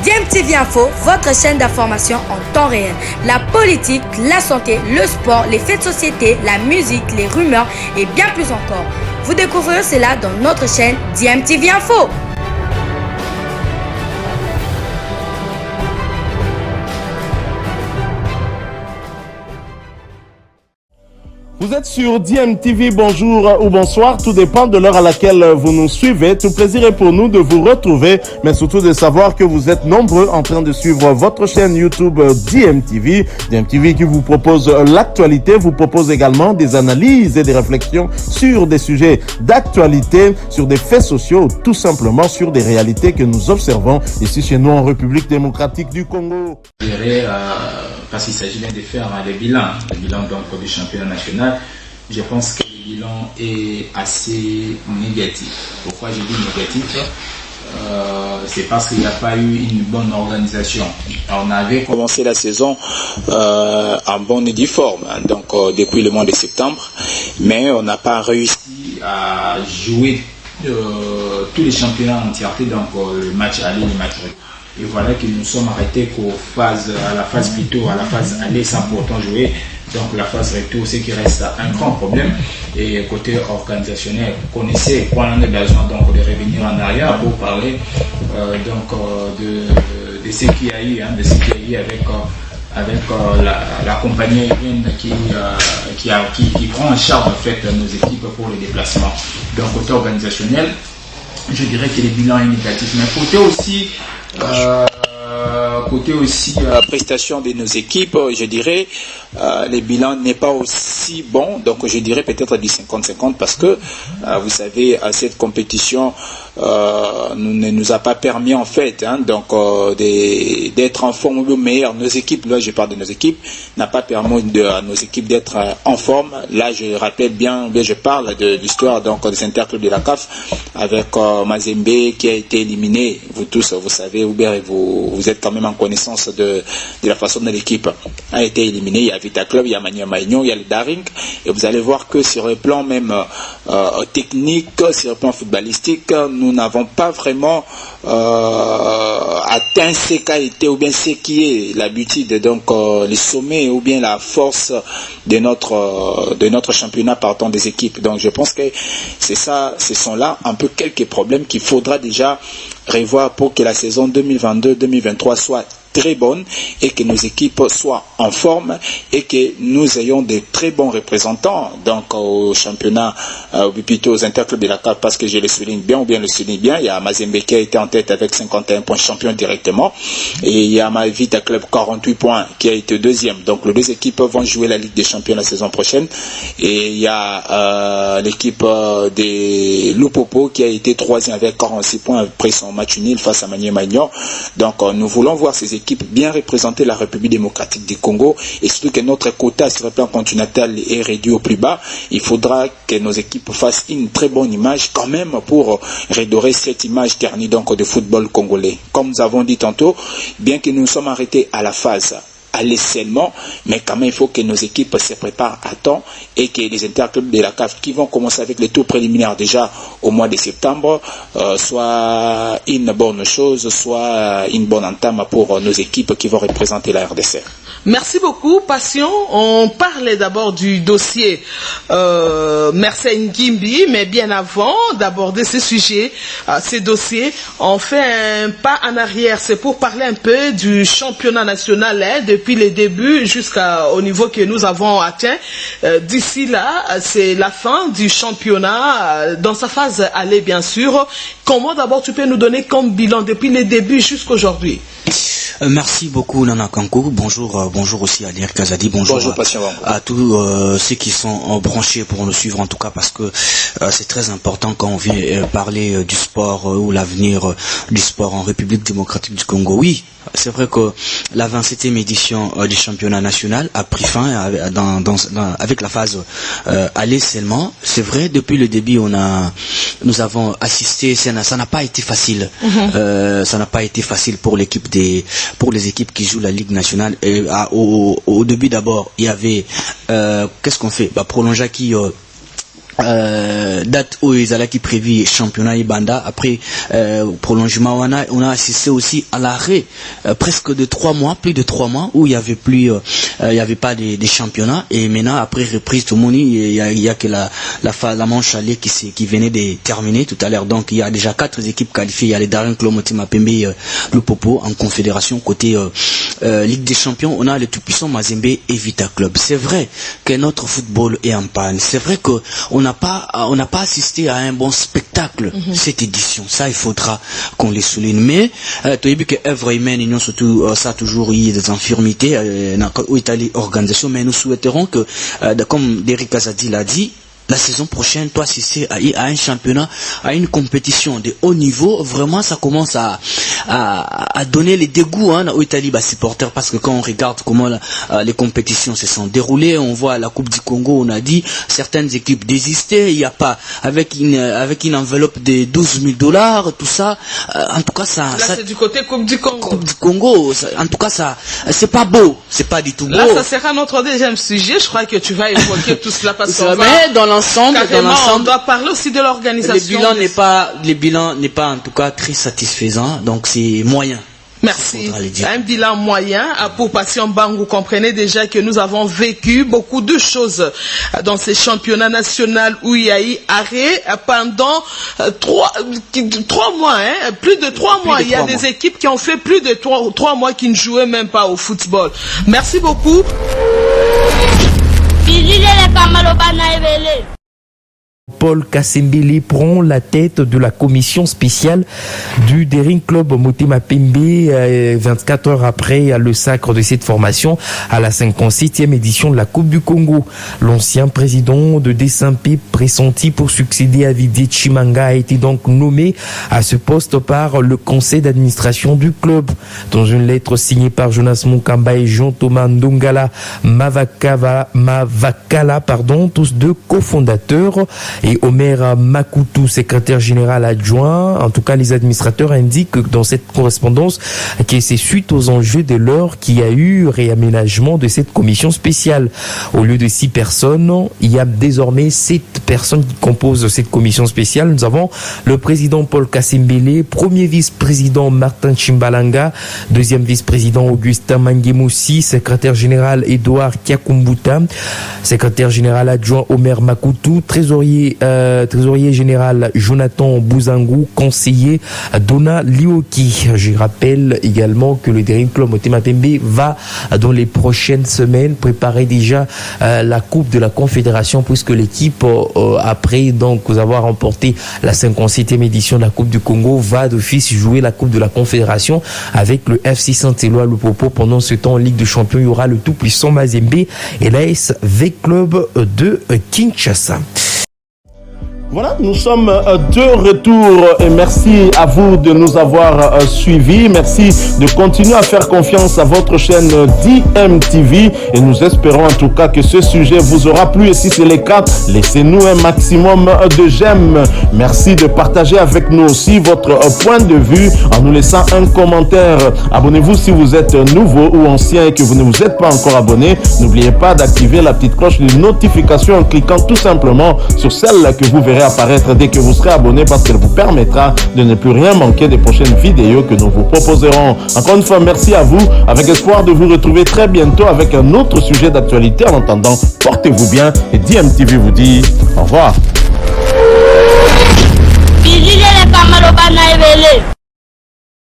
DMTV Info, votre chaîne d'information en temps réel. La politique, la santé, le sport, les faits de société, la musique, les rumeurs et bien plus encore. Vous découvrirez cela dans notre chaîne DMTV Info. Vous êtes sur DMTV, bonjour ou bonsoir, tout dépend de l'heure à laquelle vous nous suivez. Tout plaisir est pour nous de vous retrouver, mais surtout de savoir que vous êtes nombreux en train de suivre votre chaîne YouTube DMTV. DMTV qui vous propose l'actualité, vous propose également des analyses et des réflexions sur des sujets d'actualité, sur des faits sociaux, tout simplement sur des réalités que nous observons ici chez nous en République démocratique du Congo. Parce qu'il s'agit bien de faire le bilan donc du championnat national. Je pense que le bilan est assez négatif. Pourquoi je dis négatif? C'est parce qu'il n'y a pas eu une bonne organisation. On avait commencé la saison en bonne et due forme, donc depuis le mois de septembre, mais on n'a pas réussi à jouer tous les championnats en entièreté, donc le match aller, le match retour. Et voilà que nous sommes arrêtés à la phase aller sans pourtant jouer. Donc la phase retour, c'est qui reste un grand problème. Et côté organisationnel, vous connaissez qu'on en a besoin donc de revenir en arrière pour parler de ce qu'il y a eu, de ce qu'il y a eu avec la compagnie aérienne qui prend en charge en fait nos équipes pour les déplacements. Donc côté organisationnel, je dirais que le bilan est négatif, mais côté aussi prestation de nos équipes, je dirais le bilan n'est pas aussi bon, donc je dirais peut-être du 50-50 parce que vous savez cette compétition ne nous a pas permis en fait d'être en forme ou meilleur. Nos équipes, là je parle de nos équipes, n'a pas permis à nos équipes d'être en forme. Là je rappelle bien, je parle de l'histoire donc des interclubs de la CAF avec Mazembe qui a été éliminé. Vous tous vous savez, ou bien vous êtes quand même en connaissance de la façon dont l'équipe a été éliminée. Il y a Vita Club, il y a Mania Maignon, il y a le Daring, et vous allez voir que sur le plan même technique, sur le plan footballistique, nous n'avons pas vraiment atteint ces qualités ou bien ce qui est l'habitude, donc les sommets ou bien la force de notre championnat partant des équipes. Donc je pense que c'est ça, ce sont là un peu quelques problèmes qu'il faudra déjà revoir pour que la saison 2022-2023 soit très bonne et que nos équipes soient en forme et que nous ayons de très bons représentants donc au championnat ou plutôt aux interclubs de la CAF, parce que je le souligne bien il y a Mazembe qui a été en tête avec 51 points champion directement, et il y a Vita Club 48 points qui a été deuxième. Donc les deux équipes vont jouer la Ligue des Champions la saison prochaine, et il y a l'équipe des Lupopo qui a été troisième avec 46 points après son match nul face à Mania Maignon. Donc nous voulons voir ces équipes bien représenter la République démocratique du Congo, et surtout que notre quota sur le plan continental est réduit au plus bas. Il faudra que nos équipes fassent une très bonne image quand même pour redorer cette image ternie donc de football congolais. Comme nous avons dit tantôt, bien que nous sommes arrêtés à la phase aller seulement, mais quand même il faut que nos équipes se préparent à temps et que les interclubs de la CAF qui vont commencer avec les tours préliminaires déjà au mois de septembre soit une bonne chose, soit une bonne entame pour nos équipes qui vont représenter la RDC. Merci beaucoup, Passion. On parlait d'abord du dossier Mersenne Gimbi, mais bien avant d'aborder ce sujet, ces dossiers, on fait un pas en arrière. C'est pour parler un peu du championnat national depuis les débuts jusqu'au niveau que nous avons atteint. D'ici là, c'est la fin du championnat dans sa phase aller, bien sûr. Comment d'abord tu peux nous donner comme bilan depuis les débuts jusqu'à aujourd'hui? Merci beaucoup Nana Kankou, bonjour aussi à Lier Kazadi, bonjour à tous ceux qui sont branchés pour nous suivre en tout cas, parce que c'est très important quand on vient parler du sport ou l'avenir du sport en République démocratique du Congo. Oui, c'est vrai que la 27e édition du championnat national a pris fin avec la phase aller seulement. C'est vrai, depuis le début nous avons assisté, ça n'a pas été facile. Ça n'a pas été facile pour les équipes qui jouent la Ligue nationale. Et au début d'abord, il y avait qu'est-ce qu'on fait? Prolongeaki date où ils allaient qui prévu championnat Ibanda. Après prolongement, on a assisté aussi à l'arrêt presque de 3 mois, plus de 3 mois, où il y avait plus, il y avait pas des championnats. Et maintenant, après reprise, tout le monde, il y a que la manche allée qui venait de terminer tout à l'heure. Donc il y a déjà 4 équipes qualifiées. Il y a les Daring Club, Motema Pembe, le Popo en confédération. Côté Ligue des Champions, on a le tout-puissant Mazembe et Vita Club. C'est vrai que notre football est en panne. C'est vrai que on n'a pas assisté à un bon spectacle cette édition. Ça, il faudra qu'on les souligne. Mais tu as vu que œuvre humaine, ils ont surtout ça a toujours eu des infirmités où Italie organisation. Mais nous souhaiterons que, comme Derrick Kazadi l'a dit, la saison prochaine, toi, assister à un championnat, à une compétition de haut niveau, vraiment, ça commence à donner les dégoûts aux Italie supporters, parce que quand on regarde comment les compétitions se sont déroulées, on voit la Coupe du Congo, on a dit certaines équipes désistaient, il n'y a pas avec une enveloppe de $12,000, tout ça. En tout cas, ça c'est du côté Coupe du Congo. Coupe du Congo, en tout cas, ça, c'est pas beau, c'est pas du tout beau. Là, ça sera notre deuxième sujet. Je crois que tu vas évoquer tout cela parce qu'on mais dans l'ensemble, on doit parler aussi de l'organisation. Le bilan n'est pas en tout cas très satisfaisant, donc c'est moyen. Merci. Un bilan moyen pour Passion Bang. Vous comprenez déjà que nous avons vécu beaucoup de choses dans ces championnats nationaux où il y a eu arrêt pendant 3 mois, plus de 3 mois. Il y a des équipes qui ont fait plus de 3 mois qui ne jouaient même pas au football. Merci beaucoup. Paul Kassembele prend la tête de la commission spéciale du Daring Club Motema Pembe 24 heures après le sacre de cette formation à la 57e édition de la Coupe du Congo. L'ancien président de Desampe, pressenti pour succéder à Didier Chimanga, a été donc nommé à ce poste par le conseil d'administration du club. Dans une lettre signée par Jonas Mukamba et Jean-Thomas Ndongala Mavakala, tous deux cofondateurs, et Omer Makutu, secrétaire général adjoint. En tout cas, les administrateurs indiquent dans cette correspondance que c'est suite aux enjeux de l'heure qu'il y a eu réaménagement de cette commission spéciale. Au lieu de 6 personnes, il y a désormais 7 personnes qui composent cette commission spéciale. Nous avons le président Paul Kassembele, premier vice-président Martin Chimbalanga, deuxième vice-président Augustin Mangemoussi, secrétaire général Edouard Kiakumbuta, secrétaire général adjoint Omer Makutu, trésorier général Jonathan Bouzangou, conseiller Dona Lioki. Je rappelle également que le Daring Club Motema Pembe va dans les prochaines semaines préparer déjà la Coupe de la Confédération, puisque l'équipe après donc avoir remporté la 57e édition de la Coupe du Congo va d'office jouer la Coupe de la Confédération avec le FC Saint-Éloi le Popo. Pendant ce temps en Ligue des Champions, il y aura le tout puissant Mazembe et l'AS V Club de Kinshasa. Voilà, nous sommes de retour et merci à vous de nous avoir suivis. Merci de continuer à faire confiance à votre chaîne DMTV et nous espérons en tout cas que ce sujet vous aura plu et si c'est le cas, laissez-nous un maximum de j'aime. Merci de partager avec nous aussi votre point de vue en nous laissant un commentaire. Abonnez-vous si vous êtes nouveau ou ancien et que vous ne vous êtes pas encore abonné. N'oubliez pas d'activer la petite cloche de notification en cliquant tout simplement sur celle que vous verrez apparaître dès que vous serez abonné, parce qu'elle vous permettra de ne plus rien manquer des prochaines vidéos que nous vous proposerons. Encore une fois, merci à vous, avec espoir de vous retrouver très bientôt avec un autre sujet d'actualité. En attendant, portez-vous bien et DMTV vous dit au revoir.